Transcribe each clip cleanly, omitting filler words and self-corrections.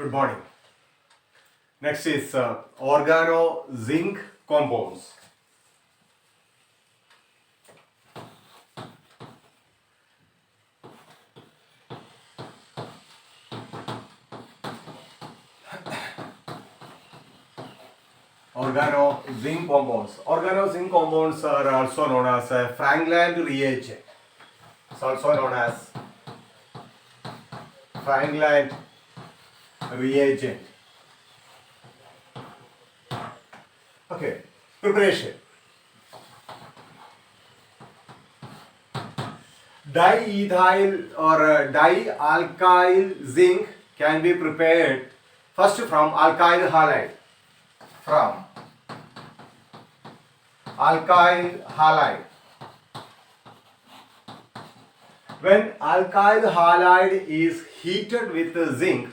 Good morning. Next is organo zinc compounds. Organo zinc compounds. Organo zinc compounds are also known as Frankland reagent. It's also known as Frankland reagent. Okay, preparation. Diethyl or dialkyl zinc can be prepared first from alkyl halide. From alkyl halide. When alkyl halide is heated with zinc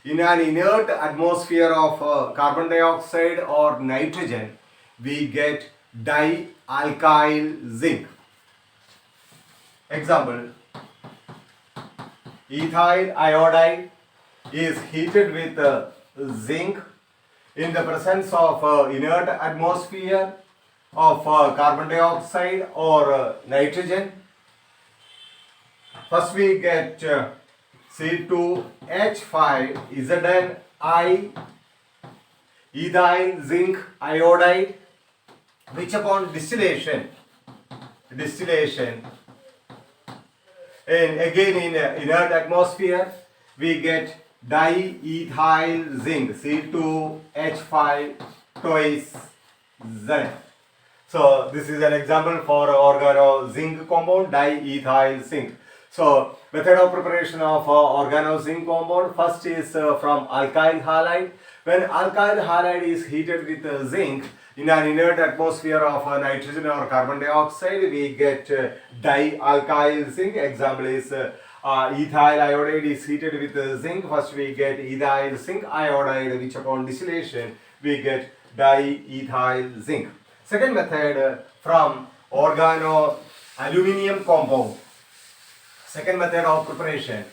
in an inert atmosphere of carbon dioxide or nitrogen, we get dialkyl zinc. Example, ethyl iodide is heated with zinc in the presence of inert atmosphere of carbon dioxide or nitrogen. First we get C2H5 ZnI ethyl zinc iodide, which upon distillation and again in inert atmosphere we get diethyl zinc C2H5 twice Zn. So this is an example for organo zinc compound diethyl zinc. So method of preparation of organo zinc compound, first is from alkyl halide. When alkyl halide is heated with zinc in an inert atmosphere of nitrogen or carbon dioxide, we get dialkyl zinc. Example is ethyl iodide is heated with zinc. First we get ethyl zinc iodide, which upon distillation we get diethyl zinc. Second method from organo aluminium compound. Second method of preparation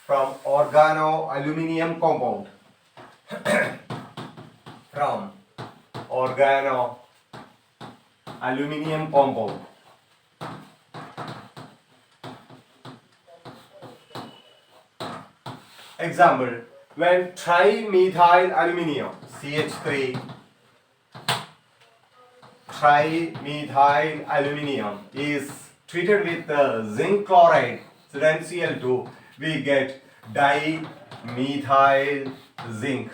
from organo aluminium compound. From organo aluminium compound. Example, when trimethyl aluminium CH3 trimethyl aluminium is treated with zinc chloride ZnCl2, we get dimethyl zinc.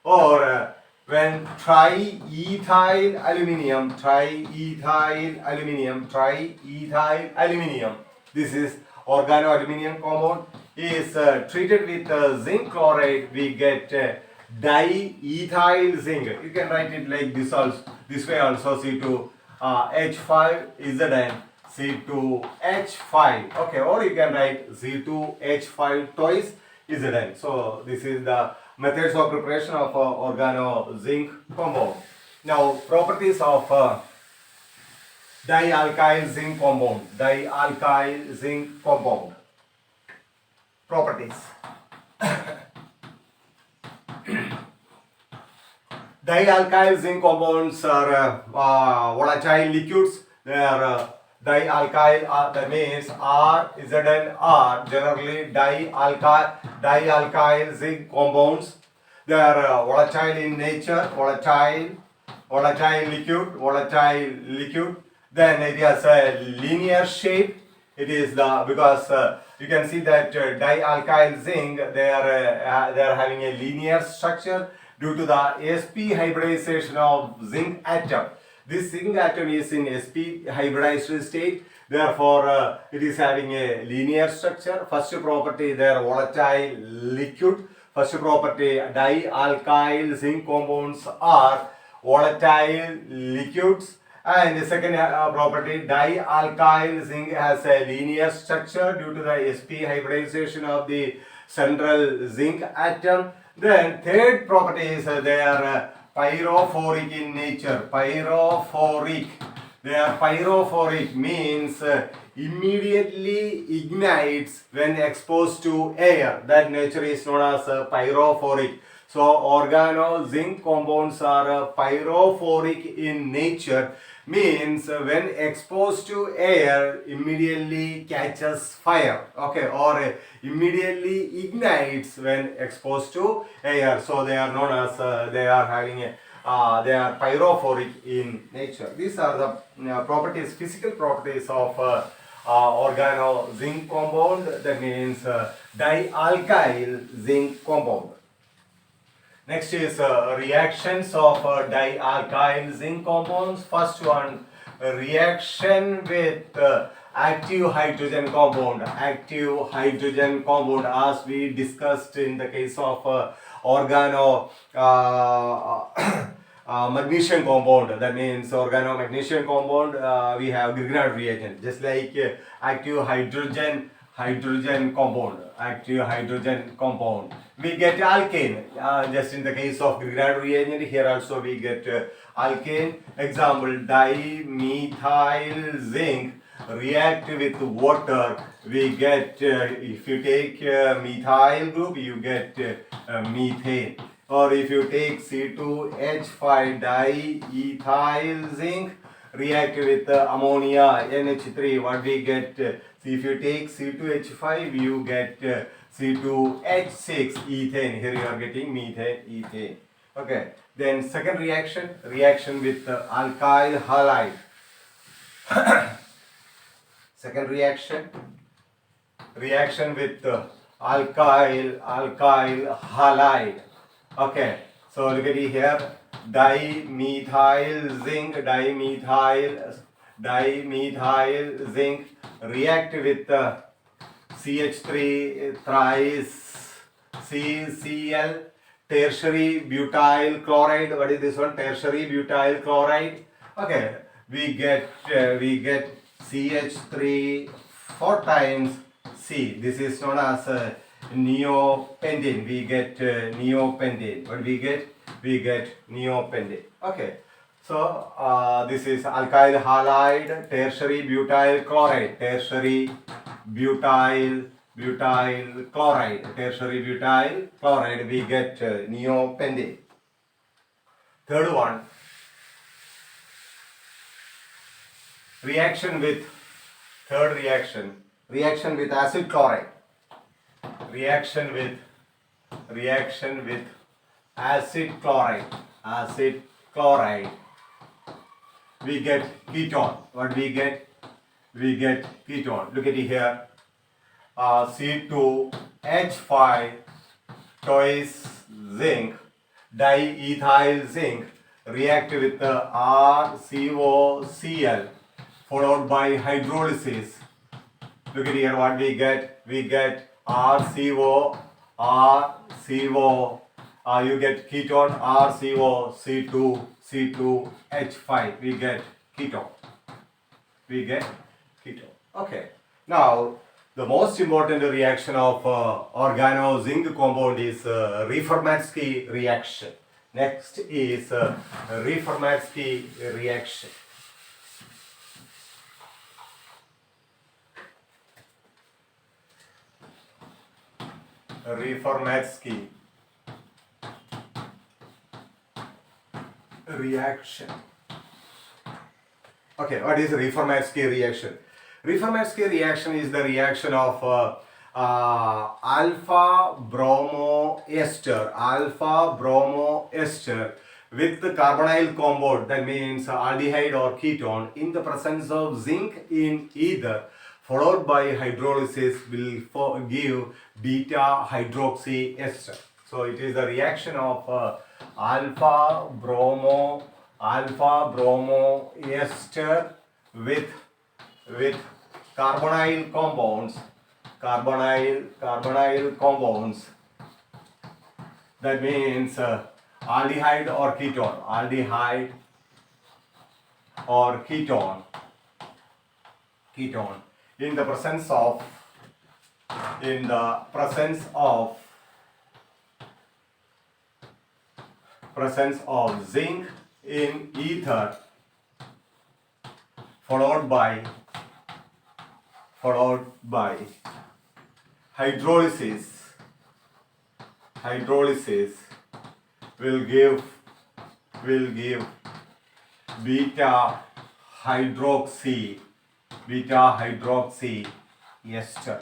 Or when triethyl aluminium, this is organo aluminium compound, is treated with zinc chloride, we get diethyl zinc. You can write it like this also, this way also, C2H5 Zn C2H5. Okay, or you can write C2H5 twice Zn. So this is the methods of preparation of organo zinc compound. Now properties of dialkyl zinc compound. Dialkyl zinc compound. Properties. Dialkyl zinc compounds are volatile liquids. They are dialkyl, that means R, Zn, R, generally dialkyl zinc compounds. They are volatile in nature, volatile liquid. Then it has a linear shape. It is because you can see that dialkyl zinc, they are having a linear structure due to the sp hybridization of zinc atom. This zinc atom is in sp hybridized state, therefore it is having a linear structure. First property, they are volatile liquid. First property, dialkyl zinc compounds are volatile liquids. And the second property, dialkyl zinc has a linear structure due to the sp hybridization of the central zinc atom. Then third property is they are pyrophoric in nature. Pyrophoric. They are pyrophoric, means immediately ignites when exposed to air. That nature is known as pyrophoric. So organo zinc compounds are pyrophoric in nature, means when exposed to air immediately catches fire, okay, or immediately ignites when exposed to air. So they are known as they are having a they are pyrophoric in nature. These are the properties, physical properties of organo zinc compound. That means dialkyl zinc compound. Next is reactions of dialkyl zinc compounds. First one, reaction with active hydrogen compound. Active hydrogen compound, as we discussed in the case of organo magnesium compound. That means organo magnesium compound, we have Grignard reagent, just like active hydrogen compound, active hydrogen compound. We get alkane, just in the case of Grignard reagent. Here also we get alkane. Example, dimethyl zinc react with water. We get, if you take methyl group, you get methane. Or if you take C2H5 diethyl zinc react with ammonia NH3, what we get? If you take C2H5, you get C2H6 ethane. Here you are getting methane, ethane. Okay. Then second reaction, reaction with alkyl halide. Second reaction, reaction with alkyl halide. Okay, so look at it here, dimethyl zinc, dimethyl zinc react with CH3 thrice CCl, tertiary butyl chloride. What is this one? Tertiary butyl chloride. Okay, we get CH3 4 times C. This is known as neopentane. We get neopentane. What we get? We get neopentane. Okay. So this is alkyl halide, tertiary butyl chloride, tertiary butyl chloride, tertiary butyl chloride. We get neopentane. Third one, reaction with reaction with acid chloride. Reaction with acid chloride, we get ketone. What we get? We get ketone. Look at it here, C2H5 twice zinc, diethyl zinc react with the RCOCl followed by hydrolysis. Look at here, what we get? We get RCO, you get ketone, RCO, C2H5, we get ketone. Okay. Now, the most important reaction of organo zinc compound is Reformatsky reaction. Next is Reformatsky reaction. Reformatsky reaction. Okay, what is Reformatsky reaction? Reformatsky reaction is the reaction of alpha bromo ester with the carbonyl compound, that means aldehyde or ketone, in the presence of zinc in ether, followed by hydrolysis will give beta hydroxy ester. So it is the reaction of alpha bromo ester with carbonyl compounds. That means aldehyde or ketone in the presence of zinc in ether, followed by hydrolysis. Hydrolysis will give beta hydroxy ester.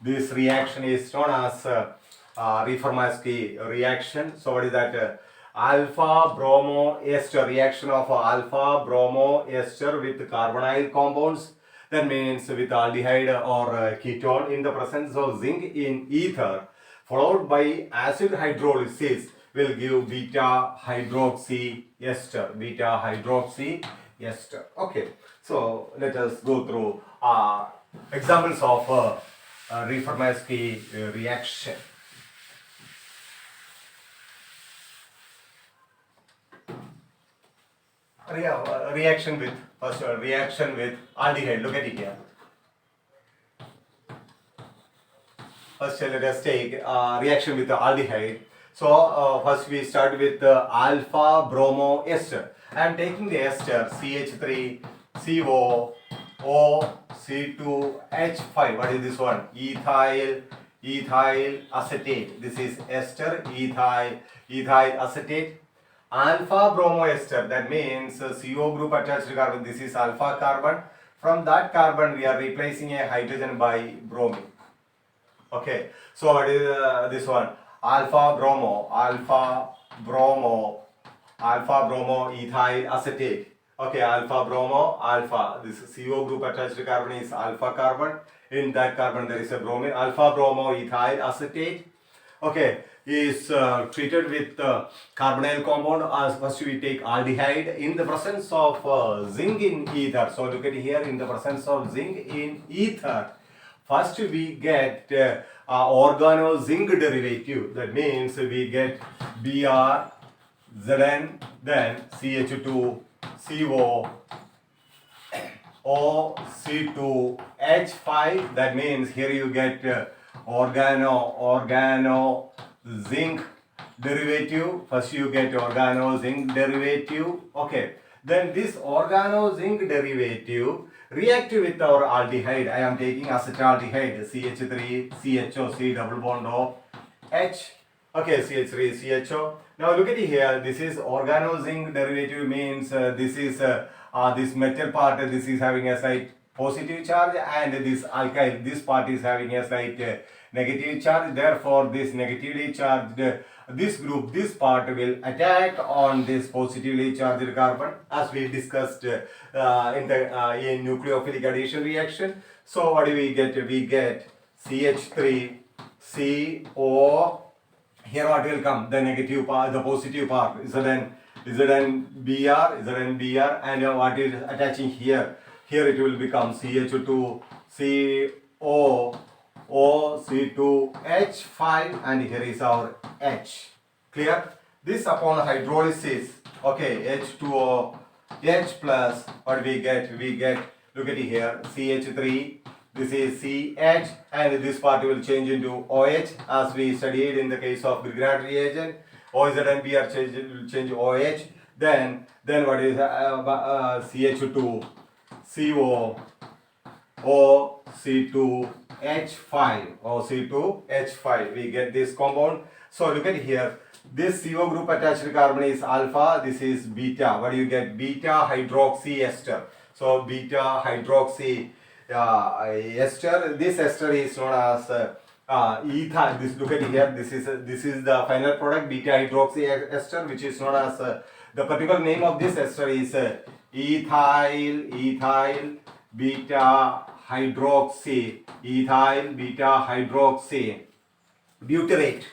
This reaction is known as Reformatsky reaction. So what is that? Alpha bromo ester, reaction of alpha bromo ester with carbonyl compounds. That means with aldehyde or ketone in the presence of zinc in ether, followed by acid hydrolysis will give beta hydroxy ester. Okay, so let us go through examples of Reformatsky reaction. Reaction with aldehyde. Look at it here. First, let us take reaction with the aldehyde. So first we start with the alpha bromo ester. I am taking the ester CH3CO O C2H5. What is this one? Ethyl acetate. This is ester ethyl acetate. Alpha bromo ester, that means CO group attached carbon. This is alpha carbon. From that carbon we are replacing a hydrogen by bromine. Okay, so what is this one? Alpha bromo ethyl acetate. Okay, alpha bromo alpha. This CO group attached carbon is alpha carbon. In that carbon there is a bromine. Alpha bromo ethyl acetate. Okay, is treated with carbonyl compound. As first we take aldehyde in the presence of zinc in ether. So look at here, in the presence of zinc in ether, first we get organo zinc derivative. That means we get BrZn, then CH2CO OC2H5. That means here you get organo zinc derivative. First you get organo zinc derivative. Okay, then this organo zinc derivative react with our aldehyde. I am taking acetaldehyde, CH3CHO, double bond of H. Okay, CH3CHO. Now look at it here. This is organo zinc derivative, means this is this metal part. This is having a slight positive charge, and this alkyl, this part is having a slight negative charge. Therefore, this negatively charged, this group, this part will attack on this positively charged carbon, as we discussed in nucleophilic addition reaction. So what do we get? We get CH3CO. Here what will come? The negative part, the positive part. ZnBr, and what is attaching here? Here it will become CH2CO OC2H5, and here is our H. Clear? This upon hydrolysis, okay, H2O, H plus, what we get? We get, look at it here, CH3, this is CH, and this part will change into OH, as we studied in the case of Grignard reagent. OZ and Br will change OH. Then what is CH2 CO OC2H5, we get this compound. So look at here, this CO group attached carbon is alpha, this is beta. What do you get? Beta hydroxy ester. So beta hydroxy ester. This ester is known as ethyl. This, look at here, this is the final product, beta hydroxy ester, which is known as the particular name of this ester is ethyl beta hydroxy butyrate.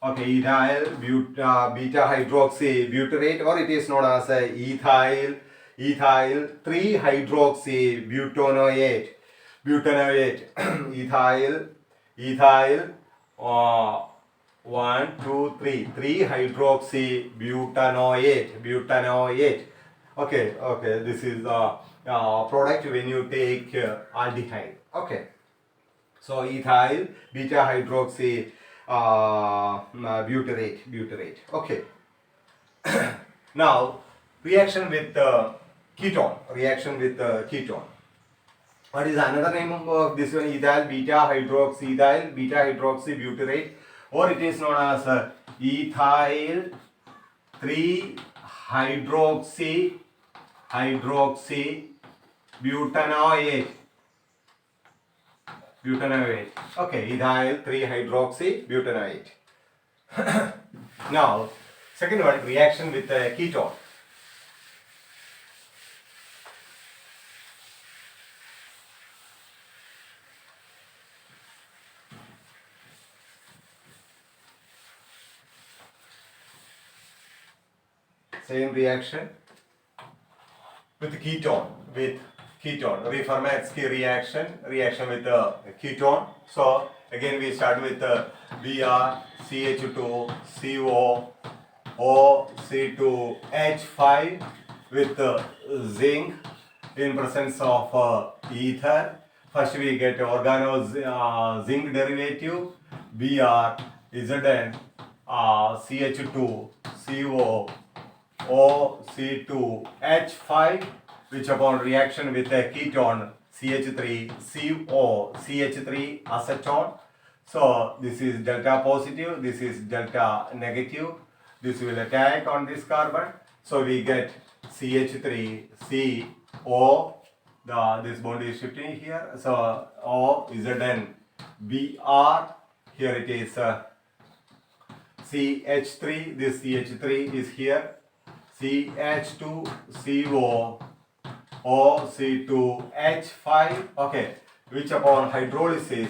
Okay, ethyl beta hydroxy butyrate, or it is known as ethyl 3-hydroxy butanoate. ethyl 1 2 3 3-hydroxy butanoate. Okay, this is the product when you take aldehyde. Okay, so ethyl beta hydroxy butyrate. Okay. Now reaction with ketone. Reaction with ketone. What is another name of this one? Ethyl beta hydroxybutyrate, or it is known as ethyl 3 hydroxybutanoate. Okay, ethyl 3 hydroxybutanoate. Now, second one, reaction with ketone. Same reaction with ketone. Reformatsky reaction with ketone. So again we start with Br CH2 CO OC2H5 with zinc in presence of ether. First we get zinc derivative Br Zn CH2 CO OC2H5, which upon reaction with a ketone CH3CO CH3 acetone. So this is delta positive, this is delta negative. This will attack on this carbon. So we get CH3CO. This bond is shifting here. So OZN Br. Here it is CH3. This CH3 is here. CH2CO OC2H5, okay, which upon hydrolysis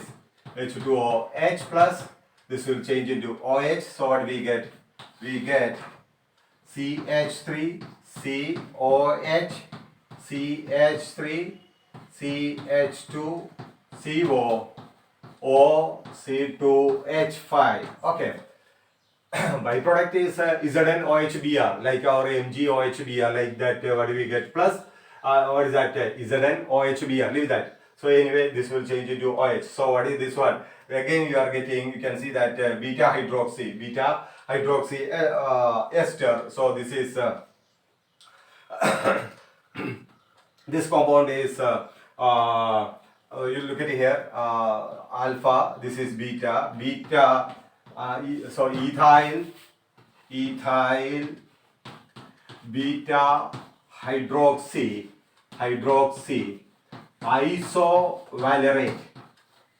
H2OH plus, this will change into OH. So what we get? We get CH3 COH CH3 CH2 CO OC2H5, okay. Byproduct is ZnOHBr, like our MgOHBr, like that. What do we get? Plus, what is that? ZnOHBr, leave that. So anyway, this will change into OH. So what is this one? Again, you are getting, you can see that beta hydroxy ester. So this is this compound is you look at here, alpha. This is beta. So ethyl beta hydroxy isovalerate.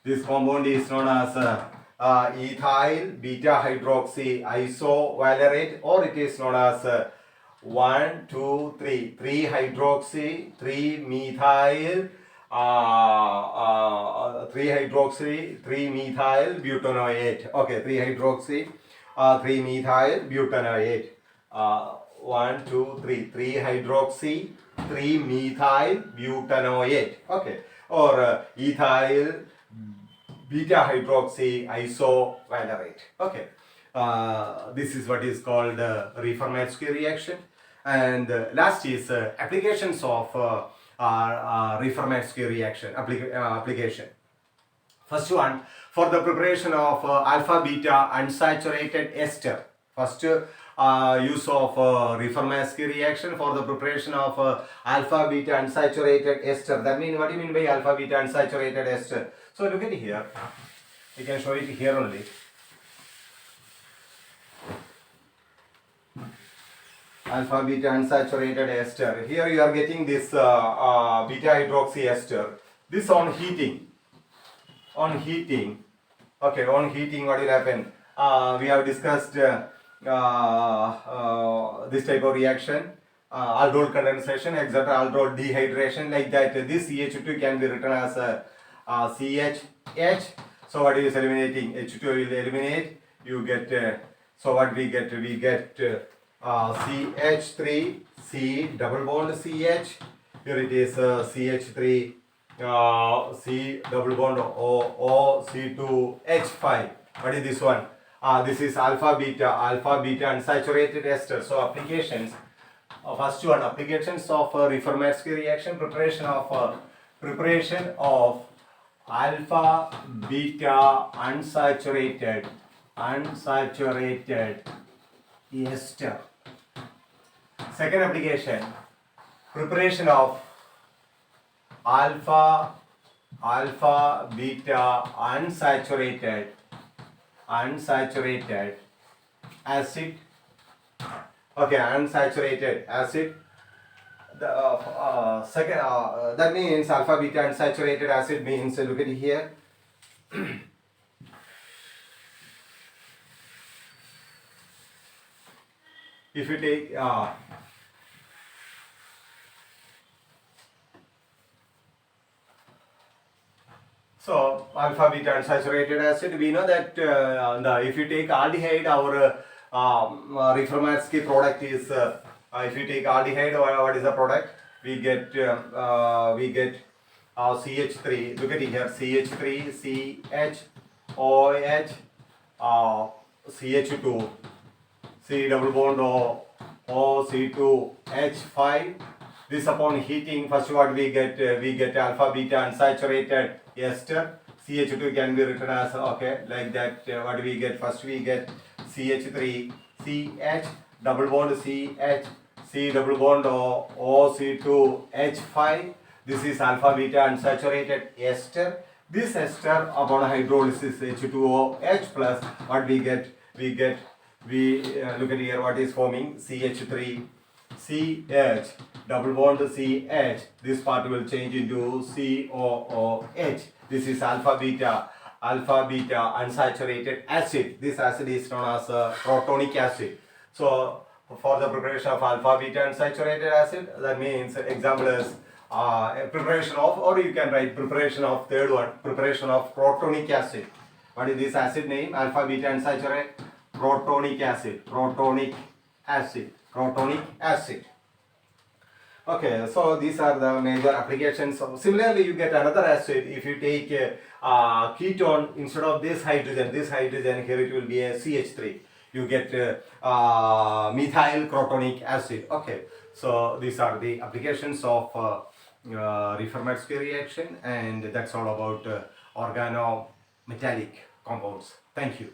This compound is known as ethyl beta hydroxy isovalerate, or it is known as 1, 2, 3 hydroxy 3 methyl 3 hydroxy 3 methyl butanoate. Okay, 3 hydroxy 3 methyl butanoate. 1, 2, 3 hydroxy 3 methyl butanoate. Okay, or ethyl beta hydroxy isovalerate. Okay, this is what is called Reformatsky reaction. And last is applications of Reformatsky reaction application. First one, for the preparation of alpha beta unsaturated ester. First use of Reformatsky reaction for the preparation of alpha beta unsaturated ester. That means, what do you mean by alpha beta unsaturated ester? So look at here. We can show it here only. Alpha beta unsaturated ester. Here you are getting this beta hydroxy ester. This on heating. Okay, on heating, what will happen? We have discussed this type of reaction, aldol condensation, etc., aldol dehydration, like that. This CH2 can be written as CHH. So what is eliminating? H2 will eliminate. You get. So what we get? We get CH3 C double bond CH. Here it is CH3 C double bond O C2H5. What is this one? This is alpha beta unsaturated ester. So applications. First one, applications of Reformatsky reaction, preparation of alpha beta unsaturated ester. Second application, preparation of alpha beta unsaturated acid. Okay, unsaturated acid. The second that means alpha beta unsaturated acid means, look at it here. If you take so alpha beta unsaturated acid, we know that if you take aldehyde, our Reformatsky product is if you take aldehyde, what is the product? We get CH3. Look at it here, CH3, CH, OH, CH2, C double bond O, C2, H5. This upon heating, first what we get alpha beta unsaturated ester. CH2 can be written as, okay, like that. What we get? First we get CH3, CH, double bond CH, C double bond O, C2, H5. This is alpha beta unsaturated ester. This ester upon hydrolysis H2O H plus, what we get? We look at here, what is forming? CH3, CH, double bond CH. This part will change into COOH. This is alpha beta unsaturated acid. This acid is known as protonic acid. So for the preparation of alpha beta unsaturated acid, that means example is preparation of, or you can write preparation of, third one, preparation of protonic acid. What is this acid name? Alpha beta unsaturated protonic acid. Okay, so these are the major applications. So similarly, you get another acid. If you take ketone, instead of this hydrogen here, it will be a CH3. You get methyl crotonic acid. Okay, so these are the applications of Reformatsky reaction, and that's all about organometallic compounds. Thank you.